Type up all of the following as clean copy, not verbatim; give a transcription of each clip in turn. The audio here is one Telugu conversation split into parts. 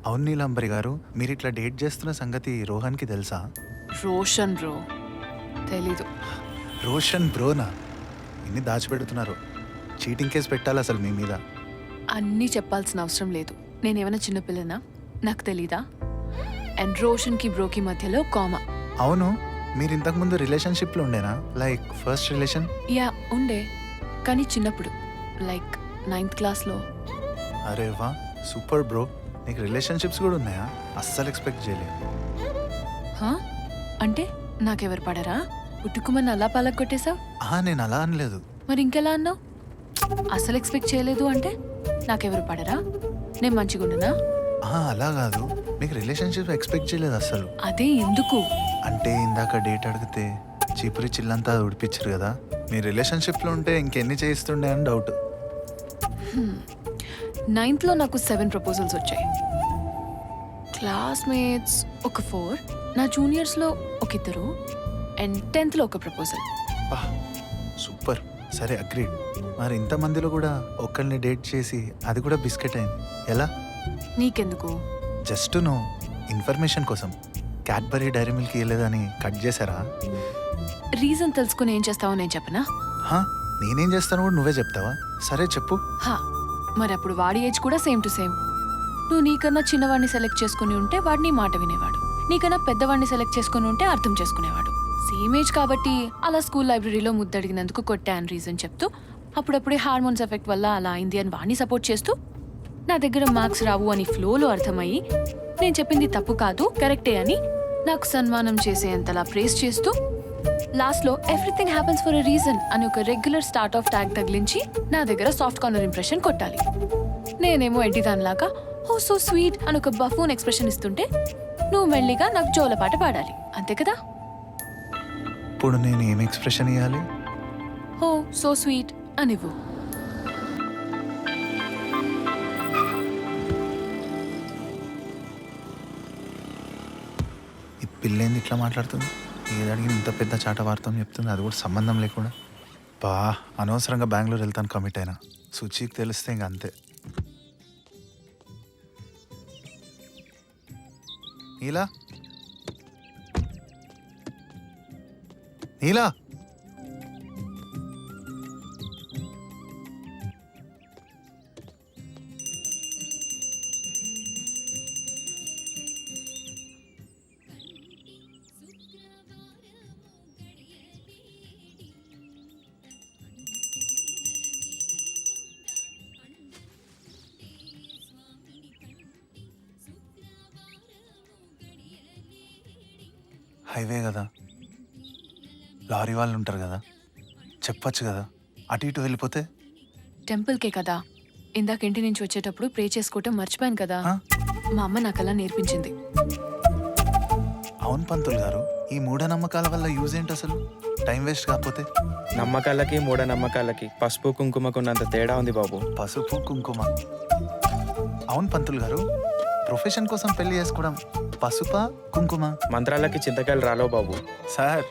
అవును నీలాంబరి గారు, మీరు ఇట్లా డేట్ చేస్తున్న సంగతి రోహన్కి తెలుసా? రోషన్ బ్రో తెలీదు. రోషన్ బ్రోనా? ఇన్ని దాచిపెడుతున్నారు. చీటింగ్ కేసు పెట్టాలి అసలు మీ మీద. అన్నీ చెప్పాల్సిన అవసరం లేదు. నేనేమైనా చిన్నపిల్లనా? నాకు తెలీదా? అండ్ రోషన్కి బ్రోకి మధ్యలో కామా. అవును, మీరు ఇంతకుముందు రిలేషన్షిప్లో ఉండేనా? Like first relation? యా ఉండే, కానీ చిన్నప్పుడు లైక్ 9th క్లాస్లో. అరే వా, సూపర్ బ్రో. నీకు రిలేషన్షిప్స్ కూడా ఉన్నాయా? అస్సలు ఎక్స్పెక్ట్ చేయలేదు. హా? అంటే నాకెవరు పడరా? పుట్టుకుమని అలా పలగొట్టేశావు. నేను అలా అనలేదు. మరి ఇంకెలా అన్నావు? అసలు ఎక్స్పెక్ట్ చేయలేదు అంటే నాకెవరు పడరా? నేను మంచిగుండునా? అలా కాదు, మీకు రిలేషన్షిప్ ఎక్స్పెక్ట్ చేయలేదు అస్సలు. అదే ఎందుకు? అంటే ఇందాక డేట్ అడిగితే చీపురి చిల్లంతా ఉడిపించారు కదా. మీ రిలేషన్షిప్లో ఉంటే ఇంకెన్ని చేయిస్తుండే అని డౌట్. 9th లో నాకు 7 ప్రపోజల్స్ వచ్చాయి. క్లాస్మేట్స్ ఒక 4, నా జూనియర్స్లో ఒక 2, అండ్ 10th లో ఒక ప్రపోజల్. సూపర్. సరే అగ్రీడ్. మరి ఇంతమందిలో కూడా ఒక్కరిని డేట్ చేసి అది కూడా బిస్కెట్ అయింది ఎలా? నీకెందుకు? జస్ట్ నో ఇన్ఫర్మేషన్ కోసం. క్యాడ్బరీ డైరీ మిల్క్ ఇవ్వలేదని కట్ చేశారా? రీజన్ తెలుసుకుని ఏం చేస్తావో నేను చెప్పనా? నేనేం చేస్తాను కూడా నువ్వే చెప్తావా? సరే చెప్పు. మరి అప్పుడు వాడి ఏజ్ కూడా సేమ్ టు సేమ్. నువ్వు నీకన్నా చిన్నవాడిని సెలెక్ట్ చేసుకుని ఉంటే వాడిని మాట వినేవాడు, నీకన్నా పెద్దవాడిని సెలెక్ట్ చేసుకుని ఉంటే అర్థం చేసుకునేవాడు. సేమ్ ఏజ్ కాబట్టి అలా స్కూల్ లైబ్రరీలో ముద్దడిగినందుకు కొట్టా అని రీజన్ చెప్తూ, అప్పుడప్పుడే హార్మోన్స్ ఎఫెక్ట్ వల్ల అలా అయింది అని వాడిని సపోర్ట్ చేస్తూ, నా దగ్గర మార్క్స్ రావు అని ఫ్లోలో అర్థమయ్యి నేను చెప్పింది తప్పు కాదు కరెక్టే అని నాకు సన్మానం చేసేంతలా ప్రేస్ చేస్తూ, లాస్ట్లో everything happens for a reason అని ఒక రెగ్యులర్ స్టార్ట్ ఆఫ్ ట్యాగ్ తగిలించి నా దగ్గర సాఫ్ట్ కార్నర్ ఇంప్రెషన్ కొట్టాలి. నేనేమో ఎడ్డిదానిలాగా ఓ సో స్వీట్ అని ఒక బఫూన్ ఎక్స్ప్రెషన్ ఇస్తుంటే నువ్వు మెల్లిగా నాకు జోలపాట పాడాలి, అంతే కదా? ఇప్పుడు నేను ఏం ఎక్స్ప్రెషన్ ఇవ్వాలి? ఓ సో స్వీట్ అనివ్వు. ఈ పిల్లేంది ఇట్లా మాట్లాడుతుంది? ఏదడిగిన ఇంత పెద్ద చాట వార్తం చెప్తుంది, అది కూడా సంబంధం లేకుండా. అనవసరంగా బెంగళూరు వెళ్తాను కమిట్ అయినా. సుచికి తెలిస్తే ఇంక అంతే. నీలా నీలా హైవే కదా, లారీ వాళ్ళు ఉంటారు కదా, చెప్పచ్చు కదా అటు ఇటు వెళ్ళిపోతే. టెంపుల్కే కదా, ఇందాక ఇంటి నుంచి వచ్చేటప్పుడు ప్రే చేసుకోవటం మర్చిపోయాను కదా. మా అమ్మ నాకు అలా నేర్పించింది. అవును పంతులు గారు, ఈ మూఢనమ్మకాల వల్ల యూజ్ ఏంటి అసలు? టైం వేస్ట్ కాకపోతే. నమ్మకాలకి మూఢనమ్మకాలకి పసుపు కుంకుమకున్నంత తేడా ఉంది బాబు. పసుపు కుంకుమ. అవును పంతులు గారు, ప్రొఫెషన్ కోసం పెళ్లి చేసుకోవడం పసుపా కుంకుమ? మంత్రాలకి చింతకాయలు రాలో బాబు. సార్,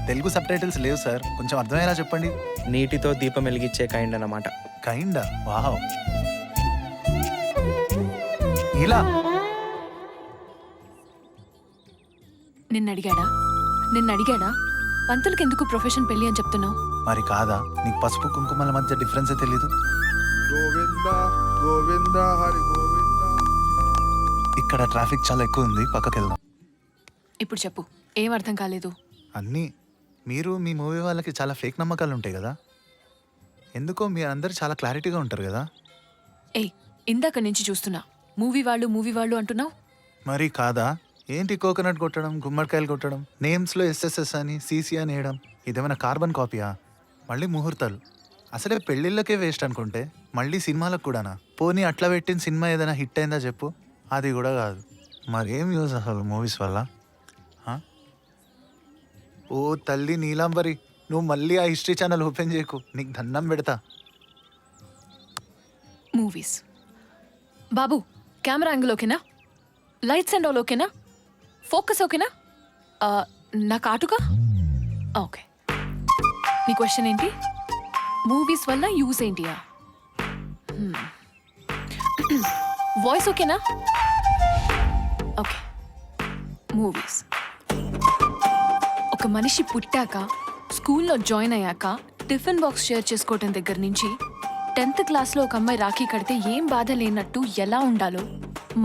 తెలుగు సబ్ టైటిల్స్ లేవు సార్, కొంచెం అర్థమయ్యేలా చెప్పండి. నీటితో దీపం వెలిగించే కైండ్ అన్నమాట. కైండా? వావ్. ఇలా నిన్ను అడిగాడా పంతులకి ఎందుకు ప్రొఫెషన్ పెళ్లి అని చెప్తున్నావు? మరి కాదా, నీకు పసుపు కుంకుమల మధ్య డిఫరెన్సే తెలీదు? గోవింద గోవింద హరి గోవింద. ఇక్కడ ట్రాఫిక్ చాలా ఎక్కువ ఉంది, పక్కకి వెళ్దాం. ఇప్పుడు చెప్పు, ఏం అర్థం కాలేదు? అన్నీ మీరు మీ మూవీ వాళ్ళకి చాలా ఫేక్ నమ్మకాలు ఉంటాయి కదా, ఎందుకో మీరు అందరు చాలా క్లారిటీగా ఉంటారు కదా. ఇందాక నుంచి చూస్తున్నా మూవీ వాళ్ళు అంటున్నావు. మరి కాదా? ఏంటి కోకోనట్ కొట్టడం, గుమ్మడికాయలు కొట్టడం, నేమ్స్లో ఎస్ఎస్ఎస్ అని సిసి అని వేయడం, ఇదేమైనా కార్బన్ కాపీయా? మళ్ళీ ముహూర్తాలు. అసలే పెళ్ళిళ్ళకే వేస్ట్ అనుకుంటే మళ్ళీ సినిమాలకు కూడానా? పోనీ అట్లా పెట్టిన సినిమా ఏదైనా హిట్ అయిందా చెప్పు? అది కూడా కాదు. మరేం యూజ్ అసలు మూవీస్ వల్ల? ఓ తల్లి నీలాంబరి, నువ్వు మళ్ళీ ఆ హిస్టరీ ఛానల్ ఓపెన్ చేయకు, నీకు దండం పెడతా. మూవీస్ బాబు, కెమెరా యాంగిల్ ఓకేనా? లైట్స్ అండ్ ఆల్ ఓకేనా? ఫోకస్ ఓకేనా? నా కాటుగా ఓకే. నీ క్వశ్చన్ ఏంటి? మూవీస్ వల్ల యూస్ ఏంటియా? వాయిస్ ఓకేనా? Okay, movies. ఒక మనిషి పుట్టాక, స్కూల్లో జాయిన్ అయ్యాక, టిఫిన్ బాక్స్ షేర్ చేసుకోవటం దగ్గర నుంచి 10th క్లాస్లో ఒక అమ్మాయి రాఖీ కడితే ఏం బాధ లేనట్టు ఎలా ఉండాలో,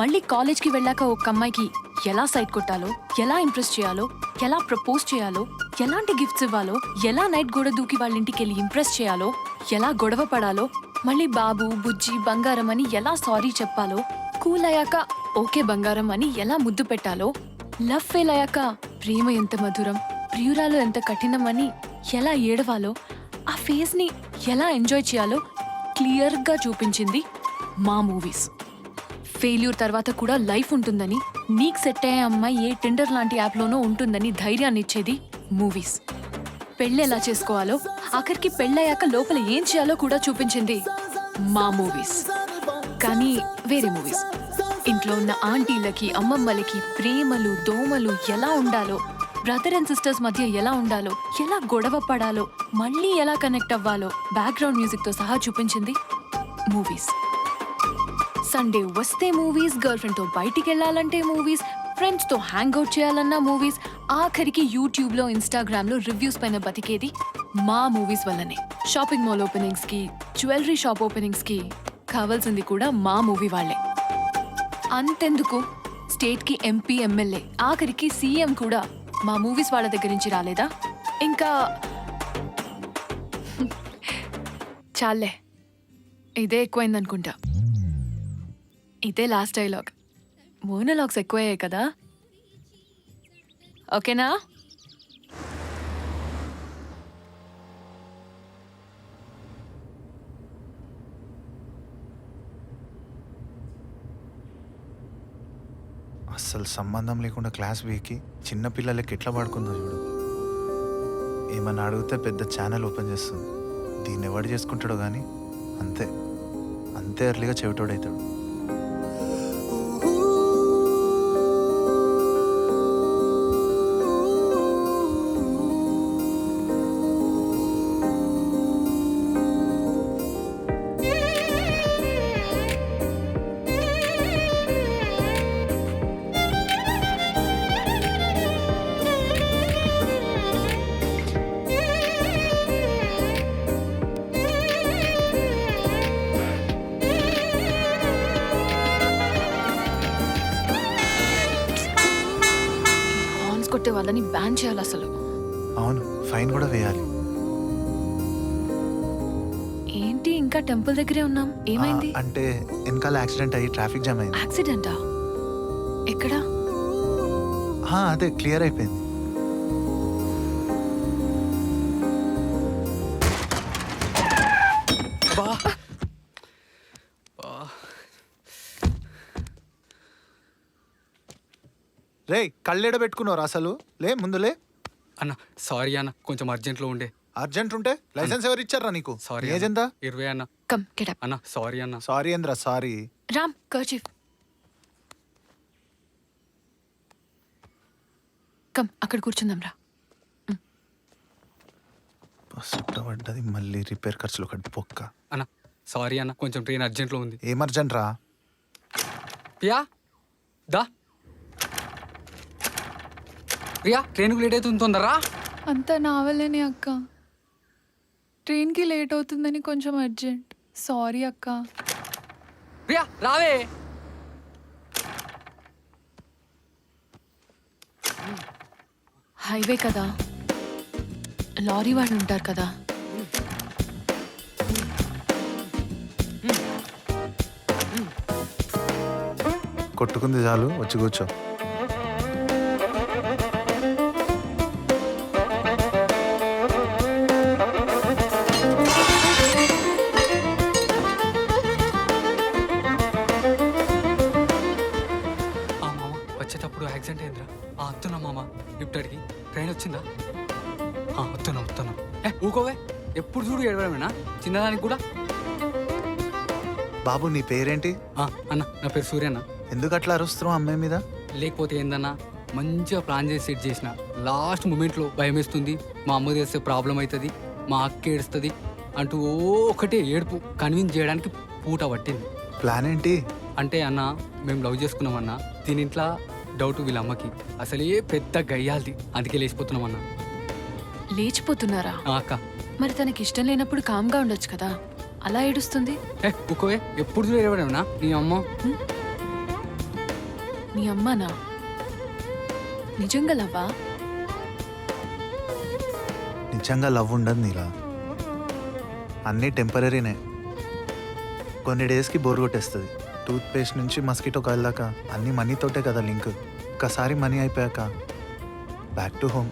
మళ్ళీ కాలేజ్కి వెళ్ళాక ఒక అమ్మాయికి ఎలా సైట్ కొట్టాలో, ఎలా ఇంప్రెస్ చేయాలో, ఎలా ప్రపోజ్ చేయాలో, ఎలాంటి గిఫ్ట్స్ ఇవ్వాలో, ఎలా నైట్ గోడ దూకి వాళ్ళ ఇంటికి వెళ్ళి ఇంప్రెస్ చేయాలో, ఎలా గొడవ పడాలో, మళ్ళీ బాబు బుజ్జి బంగారం అని ఎలా సారీ చెప్పాలో, కూల్ అయ్యాక ఓకే బంగారం అని ఎలా ముద్దు పెట్టాలో, లవ్ ఫెయిల్ అయ్యాక ప్రేమ ఎంత మధురం, ప్రియురాలు ఎంత కఠినం అని ఎలా ఏడవాలో, ఆ ఫేజ్ని ఎలా ఎంజాయ్ చేయాలో క్లియర్గా చూపించింది మా మూవీస్. ఫెయిల్యూర్ తర్వాత కూడా లైఫ్ ఉంటుందని, నీకు సెట్ అయ్యే అమ్మాయి ఏ టెండర్ లాంటి యాప్లోనో ఉంటుందని ధైర్యాన్ని ఇచ్చేది మూవీస్. పెళ్ళి ఎలా చేసుకోవాలో, ఆఖరికి పెళ్ళయ్యాక లోపల ఏం చేయాలో కూడా చూపించింది మా మూవీస్. కానీ వేరే మూవీస్. ఇంట్లో ఉన్న ఆంటీలకి అమ్మమ్మలకి ప్రేమలు దోమలు ఎలా ఉండాలో, బ్రదర్ అండ్ సిస్టర్స్ మధ్య ఎలా ఉండాలో, ఎలా గొడవ పడాలో, మళ్ళీ ఎలా కనెక్ట్ అవ్వాలో బ్యాక్గ్రౌండ్ మ్యూజిక్తో సహా చూపించింది మూవీస్. సండే వస్తే మూవీస్, గర్ల్ ఫ్రెండ్తో బయటికి వెళ్ళాలంటే మూవీస్, ఫ్రెండ్స్తో హ్యాంగ్ అవుట్ చేయాలన్నా మూవీస్, ఆఖరికి యూట్యూబ్లో ఇన్స్టాగ్రామ్లో రివ్యూస్ పైన బతికేది మా మూవీస్ వల్లనే. షాపింగ్ మాల్ ఓపెనింగ్స్కి, జ్యువెలరీ షాప్ ఓపెనింగ్స్కి కావాల్సింది కూడా మా మూవీ వాళ్ళే. అంతెందుకు, స్టేట్కి ఎంపీ ఎమ్మెల్యే ఆఖరికి సీఎం కూడా మా మూవీస్ వాళ్ళ దగ్గర నుంచి రాలేదా? ఇంకా చాలే, ఇదే ఎక్కువైందనుకుంటా. ఇదే లాస్ట్ డైలాగ్. మోనోలాగ్స్ ఎక్కువయ్యాయి కదా, ఓకేనా? అస్సలు సంబంధం లేకుండా క్లాస్ వీకి చిన్న పిల్లలకి ఎట్లా పడుకుందో చూడు. ఏమన్నా అడిగితే పెద్ద ఛానల్ ఓపెన్ చేస్తుంది. దీన్ని ఎవడు చేసుకుంటాడో కానీ అంతే అంతే ఎర్లీగా చెవిటోడవుతాడు. కొట్టే వాళ్ళని బ్యాన్ చేయాలి అసలు. అవును, ఫైన్ కూడా వేయాలి. ఏంటి ఇంకా టెంపుల్ దగ్గరే ఉన్నాం, ఏమైంది? అంటే వెనకాల యాక్సిడెంట్ అయ్యి ట్రాఫిక్ జామ్ అయింది. యాక్సిడెంటా? ఎక్కడా? అదే క్లియర్ అయిపోయింది. రే, కళ్ళెడ పెట్టుకున్నావు అసలు? లే ముందులే. అన్న సారీ అన్న, కొంచెం అర్జెంట్లో ఉండే. అర్జెంట్ ఉంటే లైసెన్స్ ఎవరు ఇచ్చారా నీకు? సారీ ఏజ్ ఎంత? 20 అన్న. Come get up. అన్న సారీ అన్న. సారీ ఏంద్రా సారీ? రామ్ కర్చీఫ్. కమ్ అక్కడ కూర్చుందాం రా. సుట్టబడ్డది మళ్ళీ రిపేర్ ఖర్చులు ఒకటి పొక్క. అన్న సారీ అన్న, కొంచెం ట్రైన్ అర్జెంట్లో ఉంది. ఏం అర్జెంట్ రా? ప్రియా దా. ప్రియా ట్రైన్కి లేట్ అవుతుంది, తొందరరా. అంతా నావలేనే అక్క, ట్రైన్కి లేట్ అవుతుందని కొంచెం అర్జెంట్. సారీ అక్క. ప్రియా రావే. హైవే కదా, లారీ వాళ్ళు ఉంటారు కదా. కొట్టుకుంది చాలు, వచ్చి కూర్చో. వచ్చేటప్పుడు యాక్సిడెంట్ అయిందిరా. వస్తున్నా మామ, లిఫ్ట్ అడిగి. ట్రైన్ వచ్చిందా? వస్తున్నా. ఊకోవే, ఎప్పుడు చూడు ఏడవడమేనా చిన్నదానికి కూడా? బాబు నీ పేరేంటి? అన్న నా పేరు సూర్యన్న. ఎందుకు అట్లా అరుస్తున్నావు అమ్మాయి మీద? లేకపోతే ఏందన్నా, మంచిగా ప్లాన్ చేసి సెట్ చేసిన లాస్ట్ మూమెంట్లో భయం వేస్తుంది. మా అమ్మ చేస్తే ప్రాబ్లం అవుతుంది, మా అక్క ఏడుస్తుంది అంటూ ఒకటే ఏడుపు కన్విన్స్ చేయడానికి పూట పట్టింది. ప్లాన్ ఏంటి? అంటే అన్న, మేము లవ్ చేసుకున్నామన్నా, దీని ఇంట్లో డౌట్ వీళ్ళ అమ్మకి అసలే పెద్ద గయ్యాల్ది, అందుకే లేచిపోతున్నామన్నా. లేచిపోతున్నారా? అక్క మరి తనకి ఇష్టం లేనప్పుడు కామ్గా ఉండొచ్చు కదా, అలా ఏడుస్తుంది. కుక్కవే ఎప్పుడు చూడేవాడేమన్నా నీ అమ్మ. నీ అమ్మానా? నిజంగా లవ్వా? నిజంగా లవ్ ఉండదు నీలా, అన్నీ టెంపరీనే. కొన్ని డేస్కి బోర్ కొట్టేస్తుంది. టూత్ పేస్ట్ నుంచి మస్కిటో కాయల దాకా అన్నీ మనీతోటే కదా లింక్. ఒక్కసారి మనీ అయిపోయాక బ్యాక్ టు హోమ్.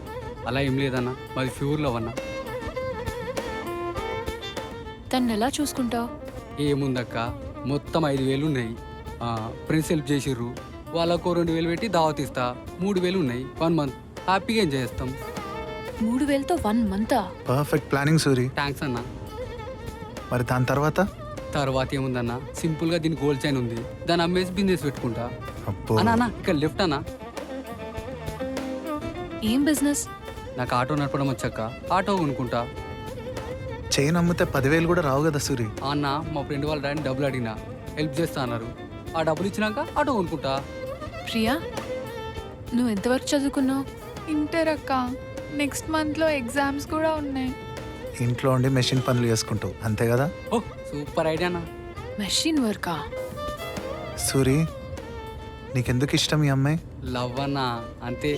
అలా ఏం లేదన్నా, మాది ప్యూర్ లవ్ అన్నా. తను ఎలా చూసుకుంటావు? ఏముందక్క, మొత్తం 5,000 ఉన్నాయి. ఫ్రెండ్స్ హెల్ప్ చేసిర్రు, వాళ్ళకు 2,000 పెట్టి దావత్ ఇస్తా. 3,000 ఉన్నాయి. 1 మంత్ హ్యాపీగా ఎంజాయ్ చేస్తాం. 3,000తో 1 మంతా? Perfect planning Suri. థ్యాంక్స్ అన్న. మరి దాని తర్వాత? తర్వాత ఏముందన్న, సింపుల్ గా దీని గోల్డ్ చైన్ ఉంది, దాన్ని అమ్మేసి బిజినెస్ పెట్టుకుంటా. అబ్బో, అన్న ఇక్కడ లెఫ్ట్ అన్న. ఏం బిజినెస్? నాకు ఆటో నడపడం వచ్చాక ఆటో కొనుక్కుంటా. చైన్ అమ్మితే 10,000 కూడా రావు కదా సూరి. అన్న మా ఫ్రెండ్ వాళ్ళ డాడీని డబ్బులు అడిగినా, హెల్ప్ చేస్తా అన్నారు. ఆ డబ్బులు ఇచ్చినాక ఆటో కొనుక్కుంటా. ప్రియా, నువ్వు ఎంతవరకు చదువుకున్నావు? ఇంటర్ అక్క. నెక్స్ట్ మంత్లో ఎగ్జామ్స్ కూడా ఉన్నాయి. ఇంట్లో ఉండి మెషిన్ పనులు చేసుకుంటావు అంతే కదా? ఓ సూపర్ ఐడియా అన్న. మెషిన్ వర్కా? సూరి, నీకెందుకు ఇష్టం ఈ అమ్మాయి? లవ్ అన్న అంతే.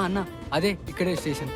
అన్న అదే ఇక్కడే స్టేషన్.